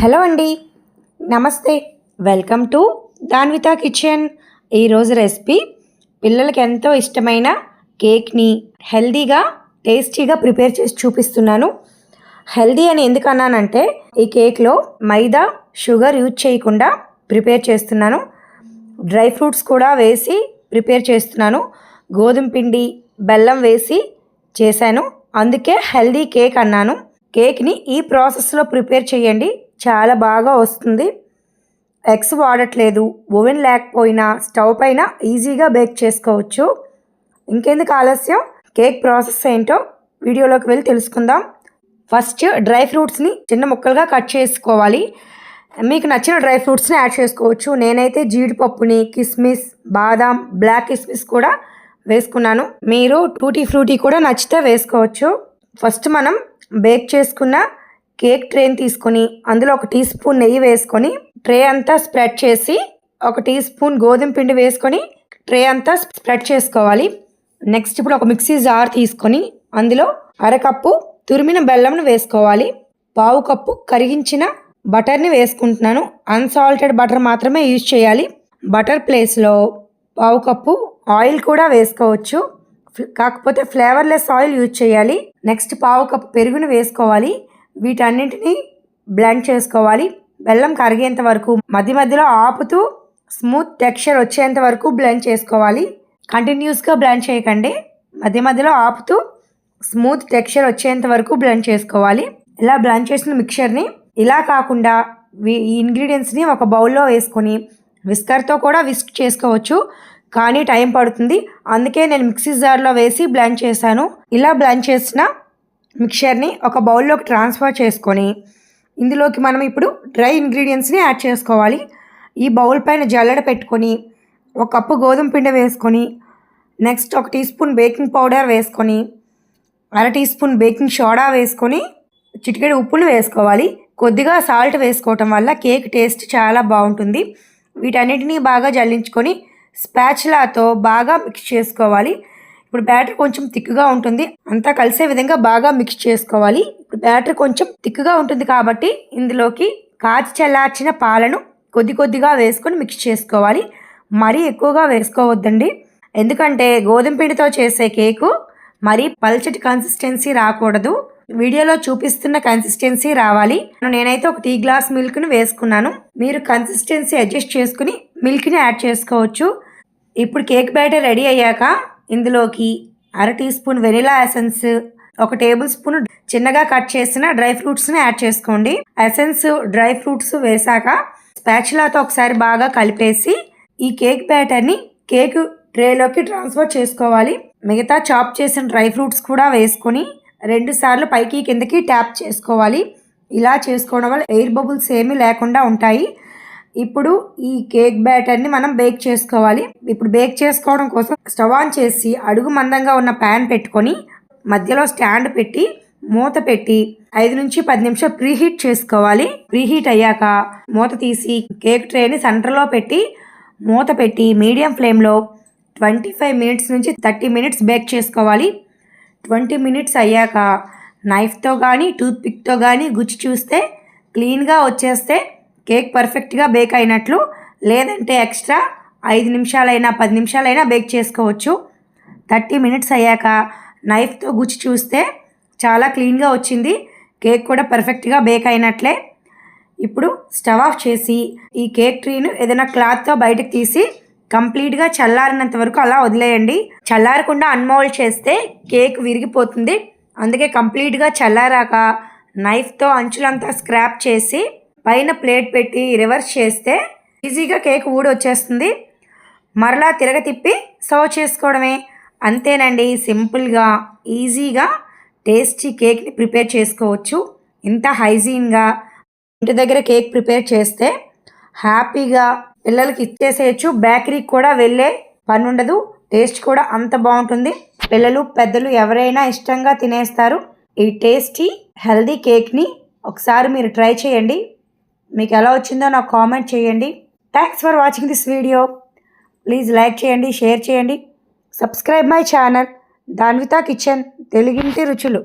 Hello అండి, నమస్తే. Welcome to Danvitha kitchen. ఈరోజు రెసిపీ పిల్లలకి ఎంతో ఇష్టమైన కేక్ని హెల్దీగా టేస్టీగా ప్రిపేర్ చేసి చూపిస్తున్నాను. హెల్దీ అని ఎందుకు అన్నానంటే ఈ కేక్లో మైదా షుగర్ యూజ్ చేయకుండా ప్రిపేర్ చేస్తున్నాను. డ్రై ఫ్రూట్స్ కూడా వేసి ప్రిపేర్ చేస్తున్నాను. గోధుమ పిండి బెల్లం వేసి చేశాను, అందుకే హెల్దీ కేక్ అన్నాను. కేక్ని ఈ ప్రాసెస్లో ప్రిపేర్ చేయండి, చాలా బాగా వస్తుంది. ఎగ్స్ వాడట్లేదు, ఓవెన్ లేకపోయినా స్టవ్ పైన ఈజీగా బేక్ చేసుకోవచ్చు. ఇంకెందుకు ఆలస్యం, కేక్ ప్రాసెస్ ఏంటో వీడియోలోకి వెళ్ళి తెలుసుకుందాం. ఫస్ట్ డ్రై ఫ్రూట్స్ని చిన్న ముక్కలుగా కట్ చేసుకోవాలి. మీకు నచ్చిన డ్రై ఫ్రూట్స్ని యాడ్ చేసుకోవచ్చు. నేనైతే జీడిపప్పుని, కిస్మిస్, బాదాం, బ్లాక్ కిస్మిస్ కూడా వేసుకున్నాను. మీరు టూటీ ఫ్రూటీ కూడా నచ్చితే వేసుకోవచ్చు. ఫస్ట్ మనం బేక్ చేసుకున్న కేక్ ట్రేని తీసుకొని అందులో 1 టీ స్పూన్ నెయ్యి వేసుకొని ట్రే అంతా స్ప్రెడ్ చేసి 1 టీ స్పూన్ గోధుమ పిండి వేసుకొని ట్రే అంతా స్ప్రెడ్ చేసుకోవాలి. నెక్స్ట్ ఇప్పుడు ఒక మిక్సీ జార్ తీసుకొని అందులో 1/2 కప్పు తురిమిన బెల్లంను వేసుకోవాలి. 1/2 కప్పు కరిగించిన బటర్ని వేసుకుంటున్నాను. అన్సాల్టెడ్ బటర్ మాత్రమే యూజ్ చేయాలి. బటర్ ప్లేస్లో 1/2 కప్పు ఆయిల్ కూడా వేసుకోవచ్చు, కాకపోతే ఫ్లేవర్లెస్ ఆయిల్ యూజ్ చేయాలి. నెక్స్ట్ 1/2 కప్పు పెరుగును వేసుకోవాలి. వీటన్నింటినీ బ్లెండ్ చేసుకోవాలి. బెల్లం కరిగేంత వరకు మధ్య మధ్యలో ఆపుతూ స్మూత్ టెక్స్చర్ వచ్చేంత వరకు బ్లెండ్ చేసుకోవాలి. కంటిన్యూస్గా బ్లెండ్ చేయకండి, మధ్య మధ్యలో ఆపుతూ స్మూత్ టెక్స్చర్ వచ్చేంత వరకు బ్లెండ్ చేసుకోవాలి. ఇలా బ్లెండ్ చేసిన మిక్చర్ని ఇలా కాకుండా ఈ ఇంగ్రీడియంట్స్ని ఒక బౌల్లో వేసుకొని విస్కర్తో కూడా విస్క్ చేసుకోవచ్చు, కానీ టైం పడుతుంది. అందుకే నేను మిక్సీ జార్లో వేసి బ్లెండ్ చేశాను. ఇలా బ్లెండ్ చేసిన మిక్చర్ని ఒక బౌల్లోకి ట్రాన్స్ఫర్ చేసుకొని ఇందులోకి మనం ఇప్పుడు డ్రై ఇంగ్రీడియంట్స్ని యాడ్ చేసుకోవాలి. ఈ బౌల్ పైన జల్లెడ పెట్టుకొని 1 కప్పు గోధుమ పిండి వేసుకొని next 1 teaspoon baking powder వేసుకొని 1/2 టీ స్పూన్ బేకింగ్ సోడా వేసుకొని చిటికెడు ఉప్పును వేసుకోవాలి. కొద్దిగా సాల్ట్ వేసుకోవటం వల్ల కేక్ టేస్ట్ చాలా బాగుంటుంది. వీటన్నిటినీ బాగా జల్లించుకొని స్పాచులాతో బాగా మిక్స్ చేసుకోవాలి. ఇప్పుడు బ్యాటర్ కొంచెం థిక్గా ఉంటుంది, అంతా కలిసే విధంగా బాగా మిక్స్ చేసుకోవాలి. ఇప్పుడు బ్యాటర్ కొంచెం థిక్గా ఉంటుంది కాబట్టి ఇందులోకి కాచి చల్లార్చిన పాలను కొద్దిగా వేసుకొని మిక్స్ చేసుకోవాలి. మరీ ఎక్కువగా వేసుకోవద్దండి, ఎందుకంటే గోధుమ పిండితో చేసే కేకు మరీ పల్చటి కన్సిస్టెన్సీ రాకూడదు. వీడియోలో చూపిస్తున్న కన్సిస్టెన్సీ రావాలి. నేనైతే 1 టీ గ్లాస్ మిల్క్ని వేసుకున్నాను. మీరు కన్సిస్టెన్సీ అడ్జస్ట్ చేసుకుని మిల్క్ని యాడ్ చేసుకోవచ్చు. ఇప్పుడు కేక్ బ్యాటర్ రెడీ అయ్యాక ఇందులోకి 1/2 teaspoon vanilla essence, 1 tablespoon చిన్నగా కట్ చేసిన డ్రై ఫ్రూట్స్ని యాడ్ చేసుకోండి. ఎసెన్స్, డ్రై ఫ్రూట్స్ వేసాక స్పాచులాతో ఒకసారి బాగా కలిపేసి ఈ కేక్ బ్యాటర్ని కేక్ ట్రేలోకి ట్రాన్స్ఫర్ చేసుకోవాలి. మిగతా చాప్ చేసిన డ్రై ఫ్రూట్స్ కూడా వేసుకొని 2 సార్లు పైకి కిందకి ట్యాప్ చేసుకోవాలి. ఇలా చేసుకోవడం వల్ల ఎయిర్ బబుల్స్ ఏమీ లేకుండా ఉంటాయి. ఇప్పుడు ఈ కేక్ బ్యాటర్ని మనం బేక్ చేసుకోవాలి. ఇప్పుడు బేక్ చేసుకోవడం కోసం స్టవ్ ఆన్ చేసి అడుగు మందంగా ఉన్న ప్యాన్ పెట్టుకొని మధ్యలో స్టాండ్ పెట్టి మూత పెట్టి 5 నుంచి 10 నిమిషాలు ప్రీహీట్ చేసుకోవాలి. ప్రీహీట్ అయ్యాక మూత తీసి కేక్ ట్రేని సెంటర్లో పెట్టి మూత పెట్టి మీడియం ఫ్లేమ్లో 25 మినిట్స్ నుంచి 30 మినిట్స్ బేక్ చేసుకోవాలి. 20 మినిట్స్ అయ్యాక నైఫ్తో కానీ టూత్పిక్తో కానీ గుచ్చి చూస్తే క్లీన్గా వచ్చేస్తే కేక్ పర్ఫెక్ట్గా బేక్ అయినట్లు. లేదంటే ఎక్స్ట్రా 5 నిమిషాలైనా 10 నిమిషాలైనా బేక్ చేసుకోవచ్చు. 30 మినిట్స్ అయ్యాక నైఫ్తో గుచ్చి చూస్తే చాలా క్లీన్గా వచ్చింది, కేక్ కూడా పర్ఫెక్ట్గా బేక్ అయినట్లే. ఇప్పుడు స్టవ్ ఆఫ్ చేసి ఈ కేక్ ట్రీను ఏదైనా క్లాత్తో బయటకు తీసి కంప్లీట్గా చల్లారినంత వరకు అలా వదిలేయండి. చల్లారకుండా అన్మోల్డ్ చేస్తే కేక్ విరిగిపోతుంది. అందుకే కంప్లీట్గా చల్లారాక నైఫ్తో అంచులంతా స్క్రాప్ చేసి పైన ప్లేట్ పెట్టి రివర్స్ చేస్తే ఈజీగా కేక్ ఊడి వచ్చేస్తుంది. మరలా తిప్పి సర్వ్ చేసుకోవడమే. అంతేనండి, సింపుల్గా ఈజీగా టేస్టీ కేక్ని ప్రిపేర్ చేసుకోవచ్చు. ఇంత హైజీన్గా ఇంటి దగ్గర కేక్ ప్రిపేర్ చేస్తే హ్యాపీగా పిల్లలకి ఇచ్చేసేయచ్చు. బేకరీకి కూడా వెళ్ళే పని ఉండదు. టేస్ట్ కూడా అంత బాగుంటుంది. పిల్లలు పెద్దలు ఎవరైనా ఇష్టంగా తినేస్తారు. ఈ టేస్టీ హెల్దీ కేక్ని ఒకసారి మీరు ట్రై చేయండి. మీకు ఎలా వచ్చిందో నాకు కామెంట్ చేయండి. Thanks for watching this video. Please like చేయండి, షేర్ చేయండి, subscribe my channel Danvitha kitchen తెలుగింటి రుచులు.